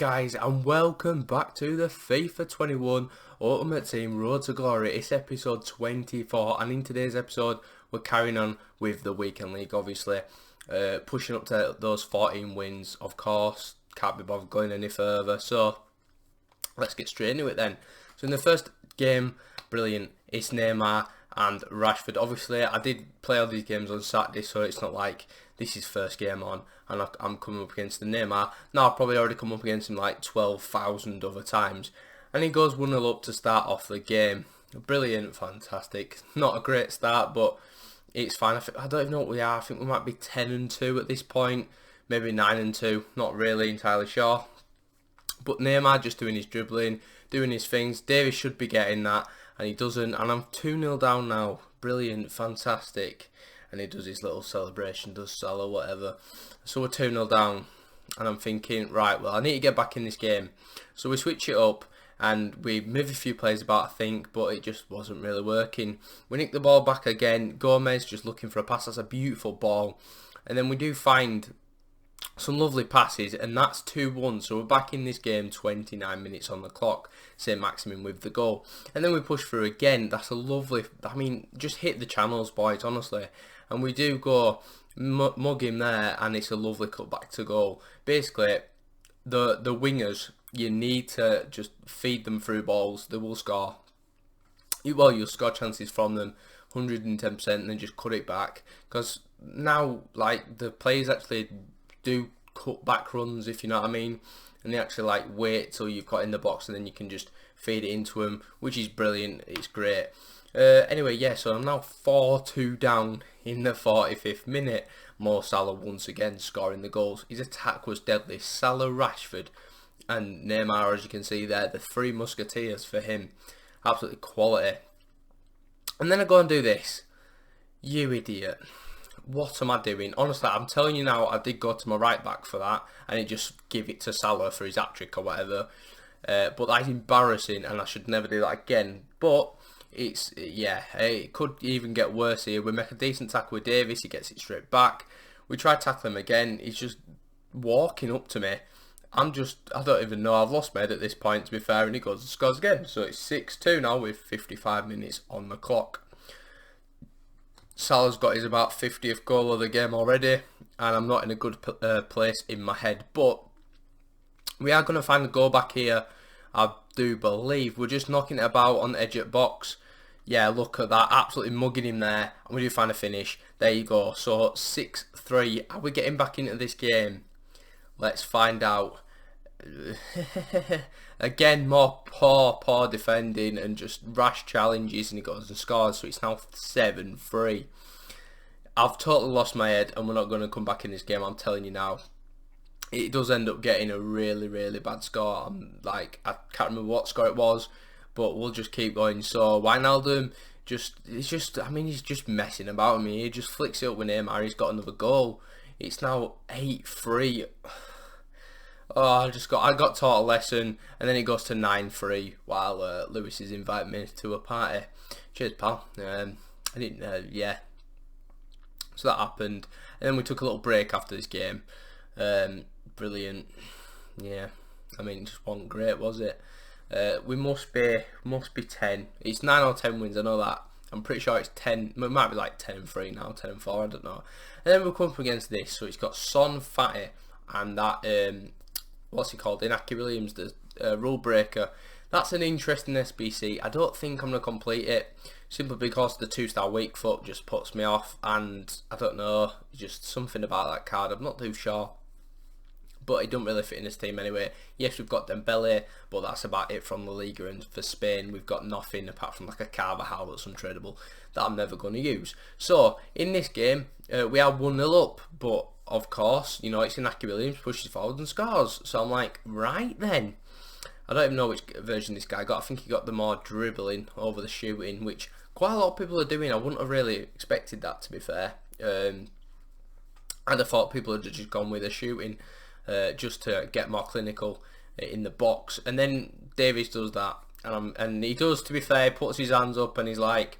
guys, and welcome back to the FIFA 21 Ultimate Team Road to Glory. It's episode 24, and in today's episode we're carrying on with the weekend league, obviously. Pushing up to those 14 wins, of course. Can't be bothered going any further, so let's get straight into it then. So in the first game, brilliant, it's Neymar and Rashford. Obviously I did play all these games on Saturday, so it's not like this is first game on and I'm coming up against the Neymar. Now I've probably already come up against him like 12,000 other times, and he goes 1-0 up to start off the game. Brilliant, fantastic. Not a great start, but it's fine. I don't even know what we are. I think we might be 10-2 at this point, maybe 9-2, not really entirely sure. But Neymar just doing his dribbling, doing his things. Davies should be getting that, and he doesn't, and I'm 2-0 down now. Brilliant, fantastic. And he does his little celebration, does Salah, whatever. So we're 2-0 down, and I'm thinking, right, well, I need to get back in this game. So we switch it up, and we move a few players about, I think, but it just wasn't really working. We nick the ball back again. Gomez just looking for a pass. That's a beautiful ball. And then we do find some lovely passes, and that's 2-1. So we're back in this game, 29 minutes on the clock, same maximum with the goal. And then we push through again. That's a lovely, I mean, just hit the channels, boys, honestly. And we do go mug him there, and it's a lovely cut back to goal. Basically, the wingers, you need to just feed them through balls. They will score. Well, you'll score chances from them 110%, and then just cut it back. Because now, like, the players actually do cut back runs, if you know what I mean, and they actually like wait till you've got in the box, and then you can just feed it into them, which is brilliant. It's great. Anyway, yeah, so I'm now 4-2 down in the 45th minute. Mo Salah once again scoring the goals. His attack was deadly. Salah, Rashford and Neymar, as you can see there, the three musketeers for him. Absolutely quality. And then I go and do this. You idiot. What am I doing? Honestly, I'm telling you now, I did go to my right back for that, and he just give it to Salah for his hat-trick or whatever. But that's embarrassing, and I should never do that again. But it's, yeah, it could even get worse here. We make a decent tackle with Davies, he gets it straight back. We try to tackle him again, he's just walking up to me. I don't even know, I've lost my head at this point, to be fair, and he goes and scores again. So it's 6-2 now with 55 minutes on the clock. Salah's got his about 50th goal of the game already, and I'm not in a good place in my head. But we are going to find a goal back here, I do believe. We're just knocking it about on the edge of the box. Yeah, look at that, absolutely mugging him there, and we do find a finish. There you go. So 6-3. Are we getting back into this game? Let's find out. Again, more poor defending and just rash challenges, and he goes and scores. So it's now 7-3. I've totally lost my head, and we're not going to come back in this game, I'm telling you now. It does end up getting a really bad score. I can't remember what score it was, but we'll just keep going. So Wijnaldum, he's just messing about with me. He just flicks it up with Neymar. He's got another goal. It's now 8-3. Oh, I got taught a lesson, and then it goes to 9-3 while Lewis is inviting me to a party. Cheers, pal. I didn't, yeah. So that happened, and then we took a little break after this game. Brilliant. Yeah, I mean, it just wasn't great, was it? We must be 10. It's 9 or 10 wins, I know that. I'm pretty sure it's 10. It might be like 10-3 now, 10-4, I don't know. And then we'll come up against this. So it's got Son, Fatty, and that what's he called? Inaki Williams, the rule breaker. That's an interesting SBC. I don't think I'm going to complete it, simply because the 2-star weak foot just puts me off, and I don't know, just something about that card, I'm not too sure. But it doesn't really fit in this team anyway. Yes, we've got Dembele, but that's about it from La Liga, and for Spain we've got nothing apart from like a Carvajal that's untradeable that I'm never going to use. So in this game we are 1-0 up, but of course, you know, it's Inaki Williams pushes forward and scores. So I'm like, right then. I don't even know which version this guy got. I think he got the more dribbling over the shooting, which quite a lot of people are doing. I wouldn't have really expected that, to be fair. I'd have thought people had just gone with the shooting just to get more clinical in the box. And then Davies does that, and he does, to be fair, he puts his hands up and he's like,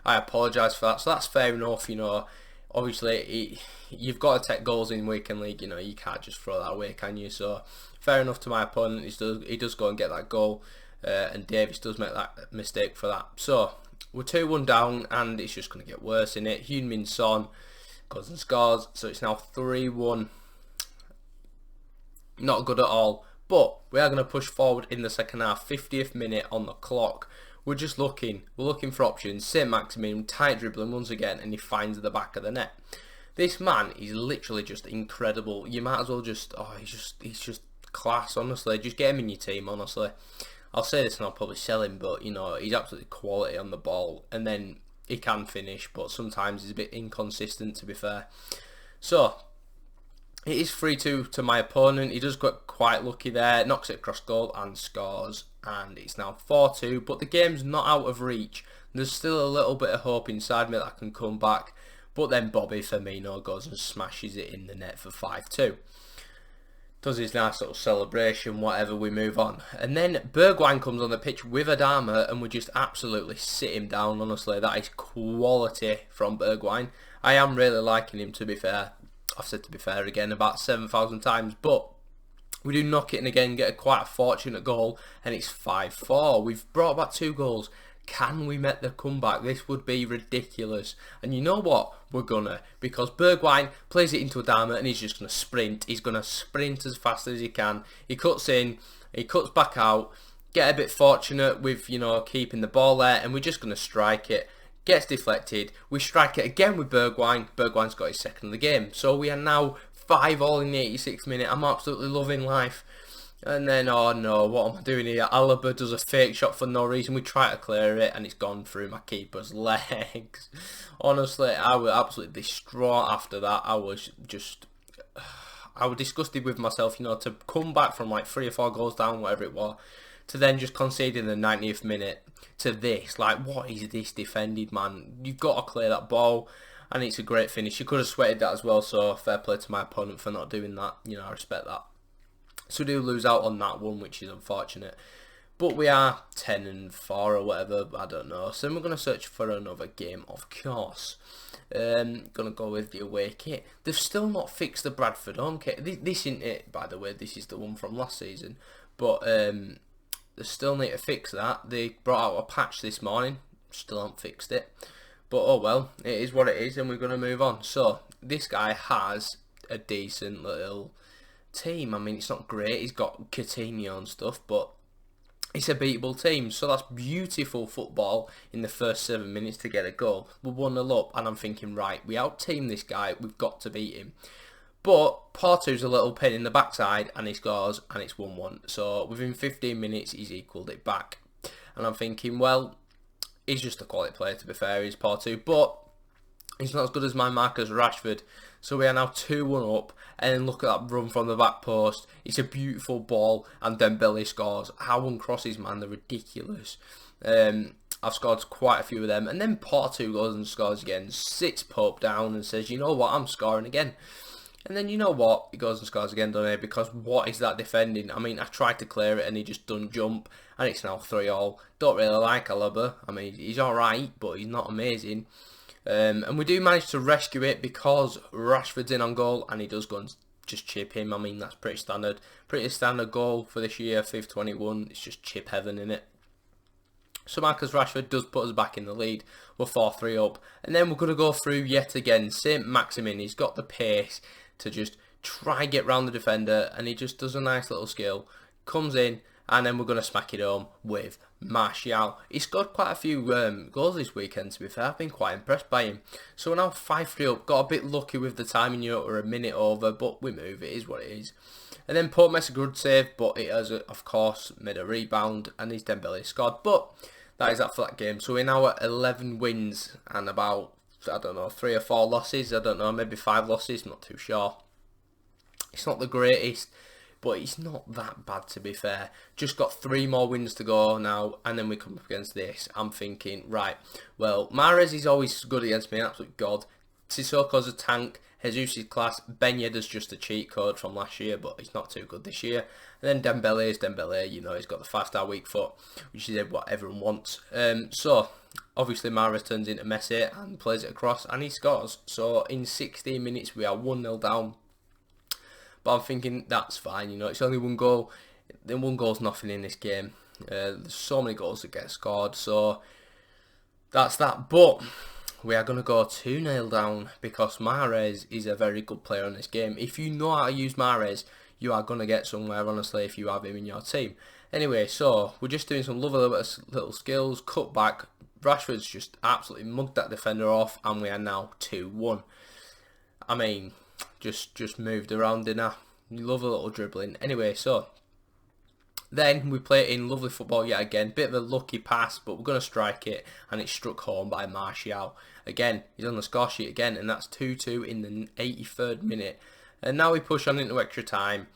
I apologise for that. So that's fair enough, you know. Obviously, you've got to take goals in weekend league, you know, you can't just throw that away, can you? So fair enough to my opponent. He does go and get that goal, and Davies does make that mistake for that. So we're 2-1 down, and it's just going to get worse in it. Heung-min Son goes and scores, so it's now 3-1. Not good at all, but we are going to push forward in the second half. 50th minute on the clock. We're looking for options. Saint-Maximin, tight dribbling once again, and he finds the back of the net. This man is literally just incredible. You might as well just, he's just class, honestly. Just get him in your team, honestly. I'll say this and I'll probably sell him, but, you know, he's absolutely quality on the ball. And then he can finish, but sometimes he's a bit inconsistent, to be fair. So it is 3-2 to my opponent. He does get quite lucky there, knocks it across goal and scores, and it's now 4-2, but the game's not out of reach. There's still a little bit of hope inside me that I can come back, but then Bobby Firmino goes and smashes it in the net for 5-2. Does his nice little celebration, whatever, we move on. And then Bergwijn comes on the pitch with Adama, and we just absolutely sit him down, honestly. That is quality from Bergwijn. I am really liking him, to be fair. I've said to be fair again about 7,000 times, but we do knock it in again, get quite a fortunate goal, and it's 5-4. We've brought back 2 goals. Can we make the comeback? This would be ridiculous. And you know what? We're gonna. Because Bergwijn plays it into Adama and he's just gonna sprint. He's gonna sprint as fast as he can. He cuts in, he cuts back out, get a bit fortunate with, you know, keeping the ball there, and we're just gonna strike it. Gets deflected. We strike it again with Bergwijn. Bergwijn's got his second of the game. So we are now 5-5 in the 86th minute. I'm absolutely loving life. And then, oh no, what am I doing here? Alaba does a fake shot for no reason. We try to clear it and it's gone through my keeper's legs. Honestly, I was absolutely distraught after that. I was disgusted with myself, you know, to come back from like 3 or 4 goals down, whatever it was, to then just concede in the 90th minute to this. Like, what is this defended, man? You've got to clear that ball, and it's a great finish. You could have sweated that as well, so fair play to my opponent for not doing that. You know, I respect that. So we do lose out on that one, which is unfortunate. But we are 10-4 or whatever, I don't know. So then we're going to search for another game, of course. Going to go with the away kit. They've still not fixed the Bradford home kit. This isn't it, by the way. This is the one from last season. But they still need to fix that. They brought out a patch this morning. Still haven't fixed it. But oh well, it is what it is, and we're going to move on. So this guy has a decent little team. I mean, it's not great. He's got Coutinho and stuff, but it's a beatable team. So that's beautiful football in the first 7 minutes to get a goal. We're 1-0 up, and I'm thinking, right, we out-team this guy. We've got to beat him. But Porto's a little pain in the backside, and he scores, and it's 1-1. So within 15 minutes, he's equalled it back. And I'm thinking, well, he's just a quality player, to be fair, he's Porto, but he's not as good as my Marcus Rashford. So we are now 2-1 up, and then look at that run from the back post. It's a beautiful ball, and Dembele scores. How one crosses, man, they're ridiculous. I've scored quite a few of them, and then Porto goes and scores again, sits Pope down and says, you know what, I'm scoring again. And then you know what, he goes and scores again, doesn't he? Because what is that defending? I mean, I tried to clear it and he just done jump, and it's now 3-3. Don't really like Alaba. I mean, he's alright, but he's not amazing. And we do manage to rescue it because Rashford's in on goal, and he does go and just chip him. I mean, that's pretty standard. Pretty standard goal for this year, FIFA 21. It's just chip heaven in it. So Marcus Rashford does put us back in the lead. We're 4-3 up. And then we're going to go through yet again. Saint-Maximin, he's got the pace to just try get round the defender, and he just does a nice little skill. Comes in, and then we're going to smack it home with Martial. He scored quite a few goals this weekend, to be fair. I've been quite impressed by him. So we're now 5-3 up. Got a bit lucky with the timing, you know, we're a minute over, but we move. It is what it is. And then Pope makes a good save, but it has, of course, made a rebound, and his Dembele scored. But that is that for that game. So we're now at 11 wins and about, I don't know, 3 or 4 losses. I don't know, maybe 5 losses. I'm not too sure. It's not the greatest, but it's not that bad, to be fair. Just got 3 more wins to go now, and then we come up against this. I'm thinking, right, well, Mahrez is always good against me, an absolute god. Sissoko's a tank. Jesus is class. Ben Yedder's just a cheat code from last year, but he's not too good this year. And then Dembele is Dembele, you know, he's got the 5-star weak foot, which is what everyone wants. So, obviously Mahrez turns into Messi and plays it across, and he scores. So, in 16 minutes, we are 1-0 down. But I'm thinking that's fine, you know, it's only one goal. Then one goal's nothing in this game. There's so many goals that get scored, so that's that. But we are going to go 2-0 down because Mahrez is a very good player in this game. If you know how to use Mahrez, you are going to get somewhere, honestly, if you have him in your team. Anyway, so we're just doing some lovely little skills, cut back. Rashford's just absolutely mugged that defender off, and we are now 2-1. I mean, just moved around, didn't I? You love a little dribbling. Anyway, so then we play it in lovely football yet again. Bit of a lucky pass, but we're going to strike it, and it's struck home by Martial. Again, he's on the score sheet again, and that's 2-2 in the 83rd minute. And now we push on into extra time.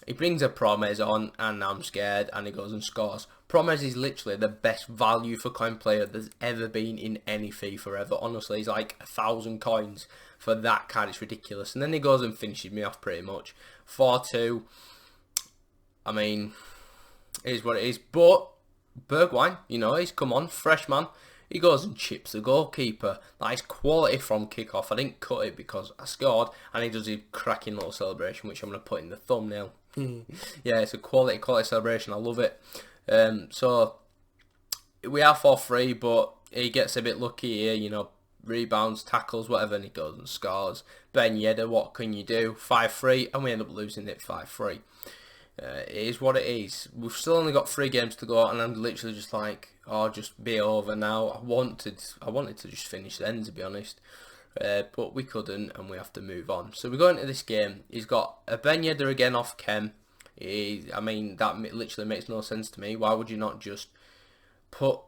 He brings a Promes on, and I'm scared, and he goes and scores. Promes is literally the best value for coin player there's ever been in any FIFA ever. Honestly, he's like 1,000 coins for that card. It's ridiculous. And then he goes and finishes me off pretty much. 4-2. I mean, it is what it is. But Bergwijn, you know, he's come on, fresh man. He goes and chips the goalkeeper. That is quality from kickoff. I didn't cut it because I scored, and he does a cracking little celebration, which I'm going to put in the thumbnail. Yeah, it's a quality celebration. I love it. So we are 4-3, but he gets a bit lucky here, you know, rebounds, tackles, whatever, and he goes and scores. Ben Yedder, what can you do? 5-3, and we end up losing it 5-3. It is what it is. We've still only got 3 games to go, and I'm literally just like, oh, just be over now. I wanted to just finish then, to be honest, but we couldn't, and we have to move on. So we go into this game. He's got a Ben Yedder again off Kem. I mean, that literally makes no sense to me. Why would you not just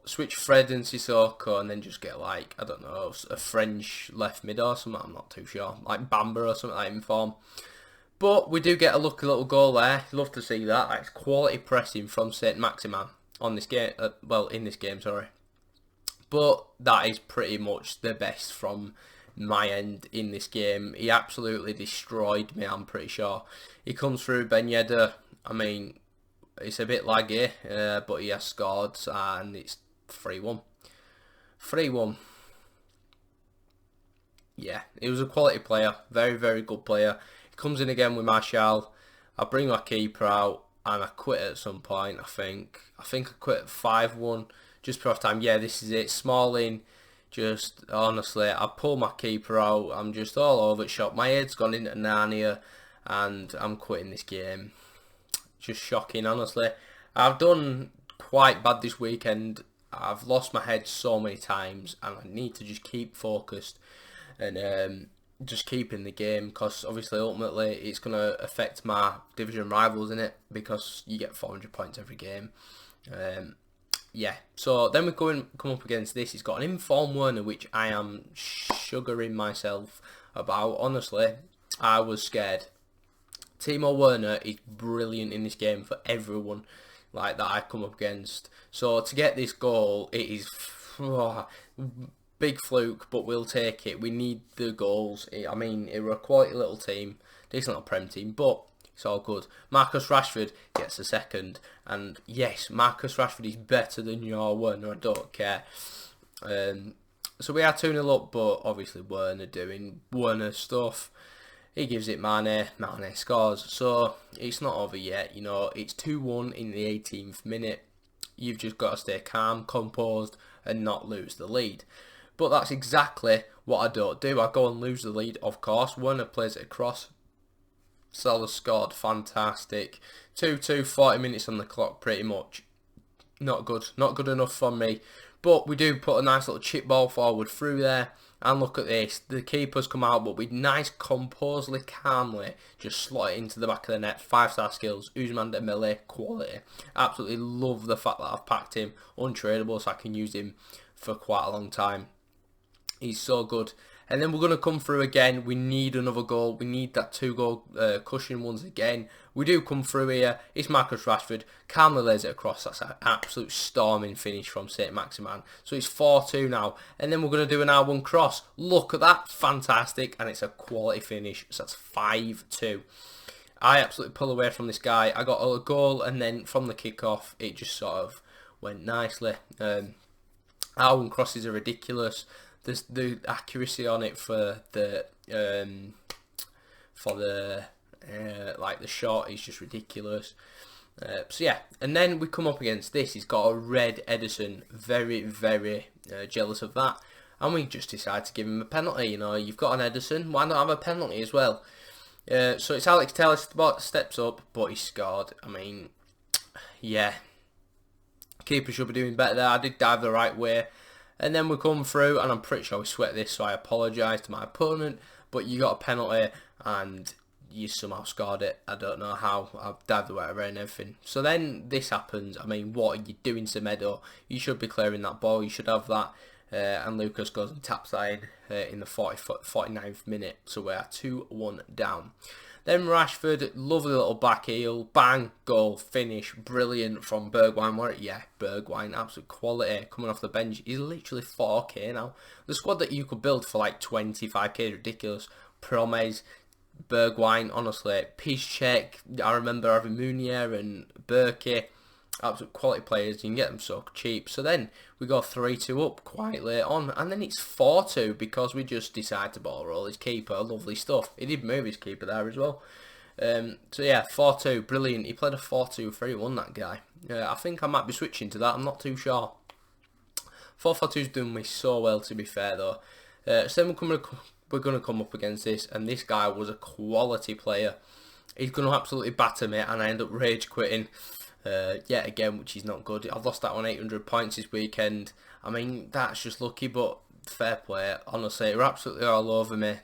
switch Fred and Sissoko and then just get, like, I don't know, a French left mid or something? I'm not too sure. Like Bamba or something like that in form. But we do get a lucky little goal there. Love to see that. That's quality pressing from Saint-Maximin on this game. Well, in this game, sorry. But that is pretty much the best from my end in this game. He absolutely destroyed me, I'm pretty sure. He comes through, Ben Yedder. I mean, it's a bit laggy, but he has scored, and it's 3-1. 3-1. Yeah, he was a quality player. Very, very good player. He comes in again with Martial. I bring my keeper out, and I quit at some point, I think. I quit at 5-1, just before time. Yeah, this is it. Smalling, just, honestly, I pull my keeper out. I'm just all over the shop. My head's gone into Narnia, and I'm quitting this game. Just shocking, honestly. I've done quite bad this weekend. I've lost my head so many times, and I need to just keep focused and just keep in the game, because obviously ultimately it's going to affect my division rivals in it, because you get 400 points every game. Yeah, so then we come up against this. He's got an informed Werner, which I am sugaring myself about. Honestly, I was scared. Timo Werner is brilliant in this game for everyone like that I come up against. So to get this goal, it is big fluke, but we'll take it. We need the goals. I mean, it was a quality little team, decent little Prem team, but it's all good. Marcus Rashford gets a second, and yes, Marcus Rashford is better than your Werner. I don't care. So we are 2-0 up, but obviously Werner doing Werner stuff. He gives it Mane scores. So it's not over yet, you know. It's 2-1 in the 18th minute. You've just got to stay calm, composed, and not lose the lead. But that's exactly what I don't do. I go and lose the lead, of course. Werner plays it across. Salah scored, fantastic. 2-2, 40 minutes on the clock, pretty much. Not good enough for me. But we do put a nice little chip ball forward through there. And look at this, the keeper's come out, but with nice, composedly, calmly, just slot it into the back of the net. 5-star skills, Ousmane Dembele, quality. Absolutely love the fact that I've packed him untradeable, so I can use him for quite a long time. He's so good. And then we're going to come through again. We need another goal. We need that 2-goal cushion once again. We do come through here. It's Marcus Rashford. Calmly lays it across. That's an absolute storming finish from Saint-Maximin. So it's 4-2 now. And then we're going to do an R1 cross. Look at that. Fantastic. And it's a quality finish. So that's 5-2. I absolutely pull away from this guy. I got a goal, and then from the kickoff, it just sort of went nicely. R1 crosses are ridiculous. The accuracy on it for the Like the shot is just ridiculous. So yeah, and then we come up against this. He's got a red Edison, very, very jealous of that, and we just decide to give him a penalty. You know, you've got an Edison, why not have a penalty as well? So it's Alex Taylor steps up, but he scored. I mean, yeah, keeper should be doing better there. I did dive the right way, and then we come through, and I'm pretty sure we sweat this, so I apologise to my opponent. But you got a penalty, and you somehow scored it. I don't know how. I've dived the way around everything. So then this happens. I mean, what are you doing, Semedo? You should be clearing that ball. You should have that. And Lucas goes and taps that in the 49th minute. So we're 2-1 down. Then Rashford, lovely little back heel, bang, goal, finish, brilliant from Bergwijn. Yeah, Bergwijn, absolute quality, coming off the bench. He's literally 4k now. The squad that you could build for like 25k is ridiculous. Promes, Bergwijn, honestly, Piszczek, I remember having Munier and Berkey, absolute quality players. You can get them so cheap. So then we go 3-2 up quite late on, and then it's 4-2 because we just decide to ball roll his keeper. Lovely stuff. He did move his keeper there as well. So yeah, 4-2, brilliant. He played a 4-2-3-1, that guy. I think I might be switching to that. I'm not too sure. 4-4-2's done me so well, to be fair though. So then we're going to come up against this, and this guy was a quality player. He's going to absolutely batter me, and I end up rage quitting yet again, which is not good. I've lost that on 800 points this weekend. I mean, that's just lucky, but fair play. Honestly, they're absolutely all over me.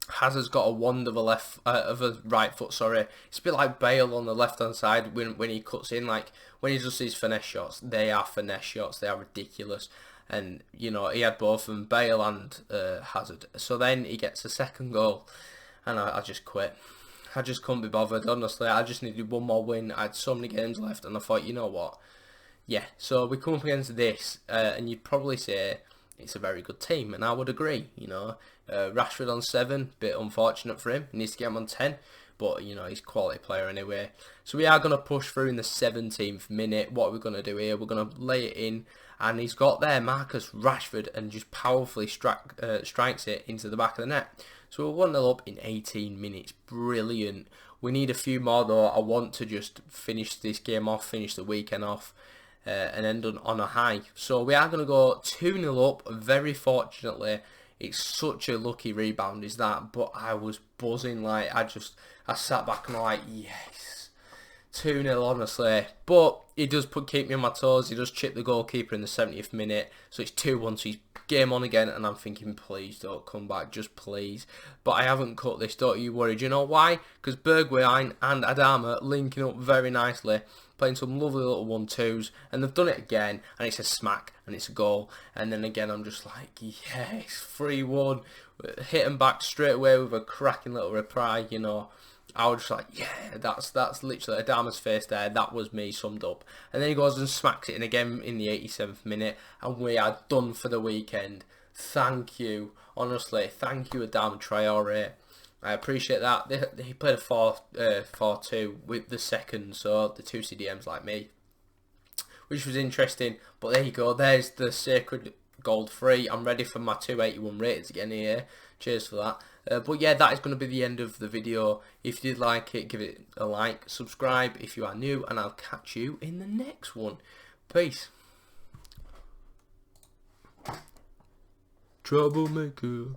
Hazard's got a wand of a right foot, sorry. It's a bit like Bale on the left-hand side when he cuts in. Like, when he does these finesse shots, they are finesse shots. They are ridiculous. And, you know, he had both of them, Bale and Hazard. So then he gets a second goal, and I just quit. I just couldn't be bothered, honestly. I just needed one more win. I had so many games left, and I thought, you know what? Yeah, so we come up against this, and you'd probably say it's a very good team, and I would agree, you know. Rashford on 7, bit unfortunate for him. He needs to get him on 10, but, you know, he's a quality player anyway. So we are going to push through in the 17th minute. What are we going to do here? We're going to lay it in, and he's got there Marcus Rashford, and just powerfully strikes it into the back of the net. So we're 1-0 up in 18 minutes. Brilliant. We need a few more though. I want to just finish this game off, finish the weekend off, and end on a high. So we are going to go 2-0 up. Very fortunately, it's such a lucky rebound is that, but I was buzzing. Like, I sat back and I'm like, yes, 2-0 honestly. But he does keep me on my toes. He does chip the goalkeeper in the 70th minute. So it's 2-1, so he's game on again, and I'm thinking, please don't come back, just please. But I haven't cut this, don't you worry. Do you know why? Because Bergwijn and Adama linking up very nicely, playing some lovely little 1-2s, and they've done it again, and it's a smack, and it's a goal. And then again, I'm just like, yes, 3-1, hit him back straight away with a cracking little reply, you know. I was just like, yeah, that's literally Adama's face there. That was me summed up. And then he goes and smacks it in again in the 87th minute, and we are done for the weekend. Thank you, honestly, thank you, Adama Traore. I appreciate that. He played a 4-2 with the second, so the 2 CDMs like me, which was interesting. But there you go. There's the sacred gold 3. I'm ready for my 281 ratings again here. Cheers for that. But yeah, that is going to be the end of the video. If you did like it, give it a like, subscribe if you are new, and I'll catch you in the next one. Peace. Troublemaker.